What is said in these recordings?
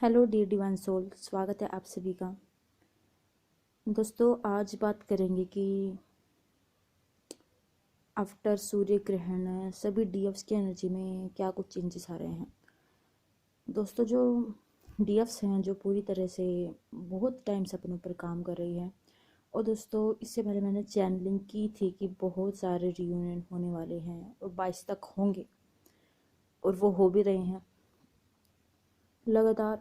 Hello dear divine soul, स्वागत है आप सभी का। दोस्तों, आज बात करेंगे कि आफ्टर सूर्य ग्रहण सभी डीएफ्स की एनर्जी में क्या कुछ चेंजेस आ रहे हैं। दोस्तों, जो डीएफ्स हैं जो पूरी तरह से बहुत टाइम से अपने ऊपर काम कर रही है। और दोस्तों, इससे पहले मैंने चैनलिंग की थी कि बहुत सारे रियूनियन होने वाले हैं और 22 तक होंगे, और वो हो भी रहे हैं। लगातार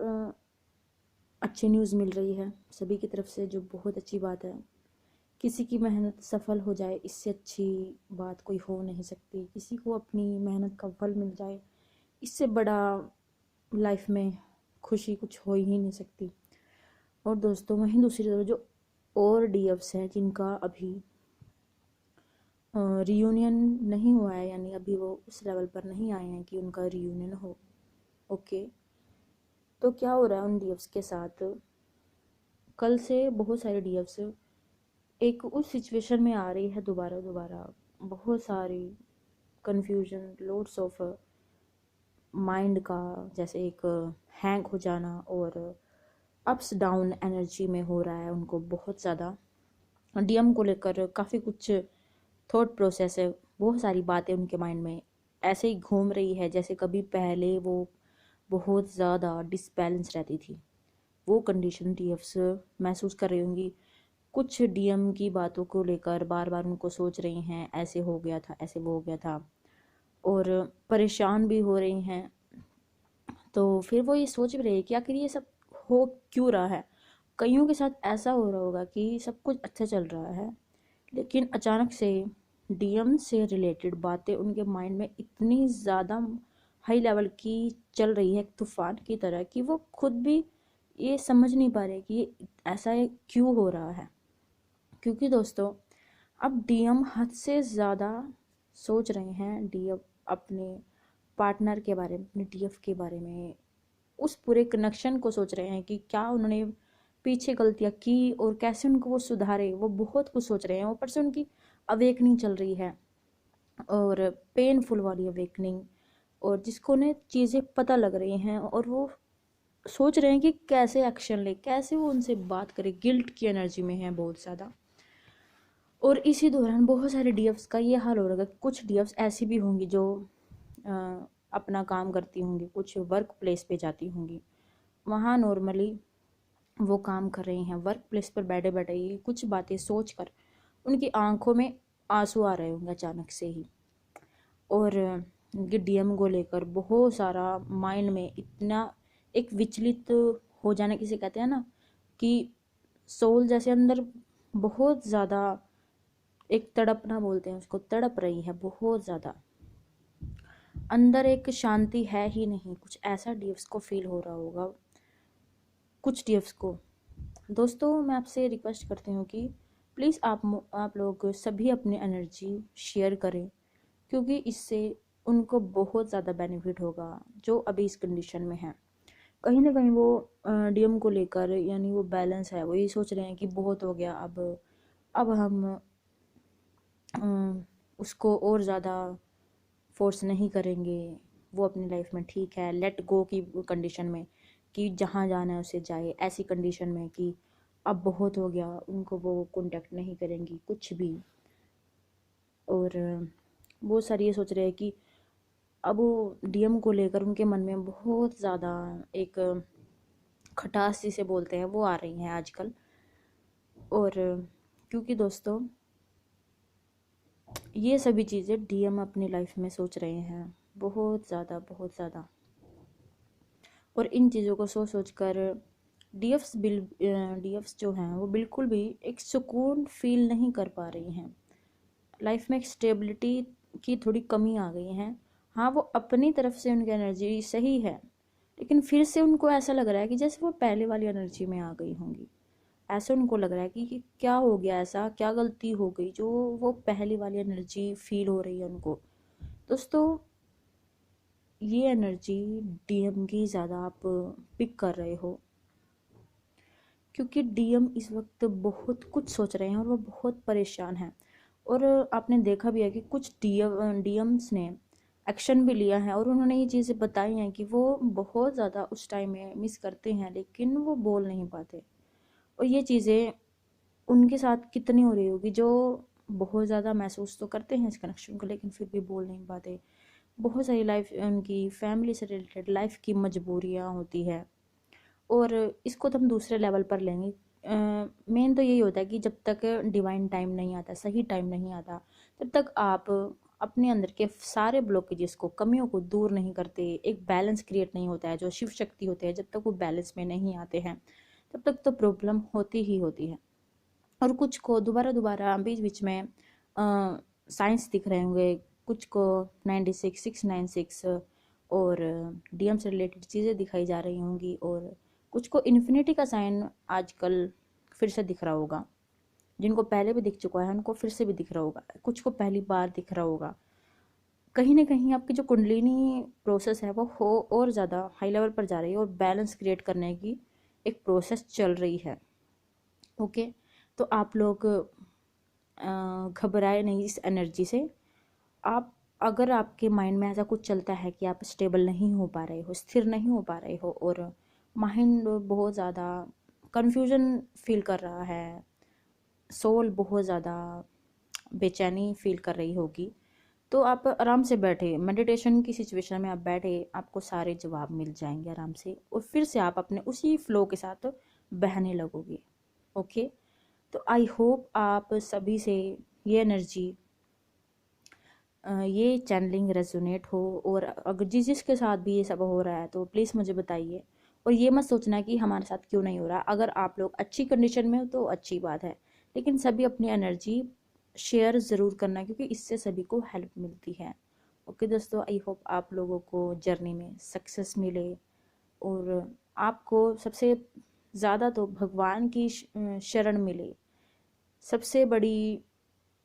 अच्छी न्यूज़ मिल रही है सभी की तरफ से, जो बहुत अच्छी बात है। किसी की मेहनत सफल हो जाए, इससे अच्छी बात कोई हो नहीं सकती। किसी को अपनी मेहनत का फल मिल जाए, इससे बड़ा लाइफ में खुशी कुछ हो ही नहीं सकती। और दोस्तों, वहीं दूसरी तरफ जो और डीएफ्स हैं जिनका अभी रियूनियन नहीं हुआ है, यानी अभी वो उस लेवल पर नहीं आए हैं कि उनका रियूनियन हो। ओके, तो क्या हो रहा है उन डीएफ्स के साथ? कल से बहुत सारे डीएफ्स एक उस सिचुएशन में आ रही है दोबारा दोबारा। बहुत सारी कन्फ्यूजन, लोड्स ऑफ माइंड का जैसे एक हैंग हो जाना, और अप्स डाउन एनर्जी में हो रहा है उनको बहुत ज़्यादा। डीएम को लेकर काफ़ी कुछ थॉट प्रोसेस है, बहुत सारी बातें उनके माइंड में ऐसे ही घूम रही है जैसे कभी पहले वो बहुत ज़्यादा डिसबैलेंस रहती थी। वो कंडीशन डीएफ्स महसूस कर रही होंगी। कुछ डीएम की बातों को लेकर बार बार उनको सोच रही हैं, ऐसे हो गया था, ऐसे वो हो गया था, और परेशान भी हो रही हैं। तो फिर वो ये सोच भी रही है कि आखिर ये सब हो क्यों रहा है। कईयों के साथ ऐसा हो रहा होगा कि सब कुछ अच्छा चल रहा है, लेकिन अचानक से डीएम से रिलेटेड बातें उनके माइंड में इतनी ज़्यादा हाई लेवल की चल रही है, एक तूफान की तरह, कि वो खुद भी ये समझ नहीं पा रहे कि ये ऐसा क्यों हो रहा है। क्योंकि दोस्तों, अब डीएम हद से ज़्यादा सोच रहे हैं। डीएम अपने पार्टनर के बारे में, अपने डीएफ के बारे में, उस पूरे कनेक्शन को सोच रहे हैं कि क्या उन्होंने पीछे गलतियाँ की और कैसे उनको वो सुधारे। वो बहुत कुछ सोच रहे हैं। ऊपर से उनकी अवेकनिंग चल रही है, और पेनफुल वाली अवेकनिंग, और जिसको ने चीज़ें पता लग रही हैं, और वो सोच रहे हैं कि कैसे एक्शन ले, कैसे वो उनसे बात करे। गिल्ट की एनर्जी में है बहुत ज़्यादा। और इसी दौरान बहुत सारे डीएफ्स का ये हाल हो रहा है। कुछ डीएफ्स ऐसी भी होंगी जो अ, अपना काम करती होंगी, कुछ वर्क प्लेस पे जाती होंगी। वहाँ नॉर्मली वो काम कर रही हैं, वर्क प्लेस पर बैठे बैठे ही कुछ बातें सोच कर उनकी आंखों में आंसू आ रहे होंगे अचानक से ही। और उनके डीएम को लेकर बहुत सारा माइंड में इतना एक विचलित हो जाना, किसे कहते हैं ना, कि सोल जैसे अंदर बहुत ज़्यादा एक तड़पना बोलते हैं उसको, तड़प रही है बहुत ज़्यादा। अंदर एक शांति है ही नहीं, कुछ ऐसा डीएफ्स को फील हो रहा होगा, कुछ डीएफ्स को। दोस्तों, मैं आपसे रिक्वेस्ट करती हूँ कि प्लीज़ आप लोग सभी अपनी एनर्जी शेयर करें, क्योंकि इससे उनको बहुत ज़्यादा बेनिफिट होगा जो अभी इस कंडीशन में है। कहीं ना कहीं वो डीएम को लेकर, यानी वो बैलेंस है, वो ये सोच रहे हैं कि बहुत हो गया, अब हम उसको और ज़्यादा फोर्स नहीं करेंगे। वो अपनी लाइफ में ठीक है, लेट गो की कंडीशन में, कि जहाँ जाना है उसे जाए। ऐसी कंडीशन में कि अब बहुत हो गया, उनको वो कांटेक्ट नहीं करेंगी कुछ भी। और बहुत सारी ये सोच रहे हैं कि अब वो डीएम को लेकर उनके मन में बहुत ज़्यादा एक खटास जिसे बोलते हैं वो आ रही है आजकल। और क्योंकि दोस्तों, ये सभी चीज़ें डीएम अपनी लाइफ में सोच रहे हैं बहुत ज़्यादा, बहुत ज़्यादा। और इन चीज़ों को सोच सोच कर डीएफ्स जो हैं वो बिल्कुल भी एक सुकून फील नहीं कर पा रही हैं। लाइफ में एक स्टेबिलिटी की थोड़ी कमी आ गई है। हाँ, वो अपनी तरफ से उनकी एनर्जी सही है, लेकिन फिर से उनको ऐसा लग रहा है कि जैसे वो पहले वाली एनर्जी में आ गई होंगी। ऐसा उनको लग रहा है कि क्या हो गया, ऐसा क्या गलती हो गई जो वो पहली वाली एनर्जी फील हो रही है उनको। दोस्तों, ये एनर्जी डीएम की ज़्यादा आप पिक कर रहे हो, क्योंकि डीएम इस वक्त बहुत कुछ सोच रहे हैं और वो बहुत परेशान हैं। और आपने देखा भी है कि कुछ डीएम्स ने एक्शन भी लिया है, और उन्होंने ये चीज़ें बताई हैं कि वो बहुत ज़्यादा उस टाइम में मिस करते हैं, लेकिन वो बोल नहीं पाते। और ये चीज़ें उनके साथ कितनी हो रही होगी, जो बहुत ज़्यादा महसूस तो करते हैं इस कनेक्शन को, लेकिन फिर भी बोल नहीं पाते। बहुत सारी लाइफ उनकी फैमिली से रिलेटेड लाइफ की मजबूरियाँ होती है। और इसको तो हम दूसरे लेवल पर लेंगे। मेन तो यही होता है कि जब तक डिवाइन टाइम नहीं आता, सही टाइम नहीं आता, तब तक आप अपने अंदर के सारे ब्लॉकेजेस को, कमियों को दूर नहीं करते, एक बैलेंस क्रिएट नहीं होता है। जो शिव शक्ति होते हैं, जब तक वो बैलेंस में नहीं आते हैं, तब तक तो प्रॉब्लम होती ही होती है। और कुछ को दोबारा दोबारा बीच बीच में साइंस दिख रहे होंगे, कुछ को 96 696 और डीएम से रिलेटेड चीज़ें दिखाई जा रही होंगी, और कुछ को इन्फिनिटी का साइन आजकल फिर से दिख रहा होगा। जिनको पहले भी दिख चुका है उनको फिर से भी दिख रहा होगा, कुछ को पहली बार दिख रहा होगा। कहीं ना कहीं आपकी जो कुंडलिनी प्रोसेस है वो हो और ज़्यादा हाई लेवल पर जा रही है, और बैलेंस क्रिएट करने की एक प्रोसेस चल रही है। ओके, तो आप लोग घबराए नहीं इस एनर्जी से। आप, अगर आपके माइंड में ऐसा कुछ चलता है कि आप स्टेबल नहीं हो पा रहे हो, स्थिर नहीं हो पा रहे हो, और माइंड बहुत ज़्यादा कन्फ्यूजन फील कर रहा है, सोल बहुत ज़्यादा बेचैनी फील कर रही होगी, तो आप आराम से बैठे, मेडिटेशन की सिचुएशन में आप बैठे, आपको सारे जवाब मिल जाएंगे आराम से, और फिर से आप अपने उसी फ्लो के साथ बहने लगोगे। ओके, तो आई होप आप सभी से ये एनर्जी, ये चैनलिंग रेजोनेट हो। और अगर जिसके साथ भी ये सब हो रहा है तो प्लीज़ मुझे बताइए। और ये मत सोचना कि हमारे साथ क्यों नहीं हो रहा। अगर आप लोग अच्छी कंडीशन में हो तो अच्छी बात है, लेकिन सभी अपनी एनर्जी शेयर ज़रूर करना, क्योंकि इससे सभी को हेल्प मिलती है। ओके दोस्तों, आई होप आप लोगों को जर्नी में सक्सेस मिले, और आपको सबसे ज़्यादा तो भगवान की शरण मिले। सबसे बड़ी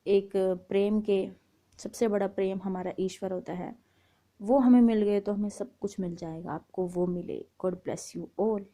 एक प्रेम के, सबसे बड़ा प्रेम हमारा ईश्वर होता है, वो हमें मिल गए तो हमें सब कुछ मिल जाएगा। आपको वो मिले। God bless you all.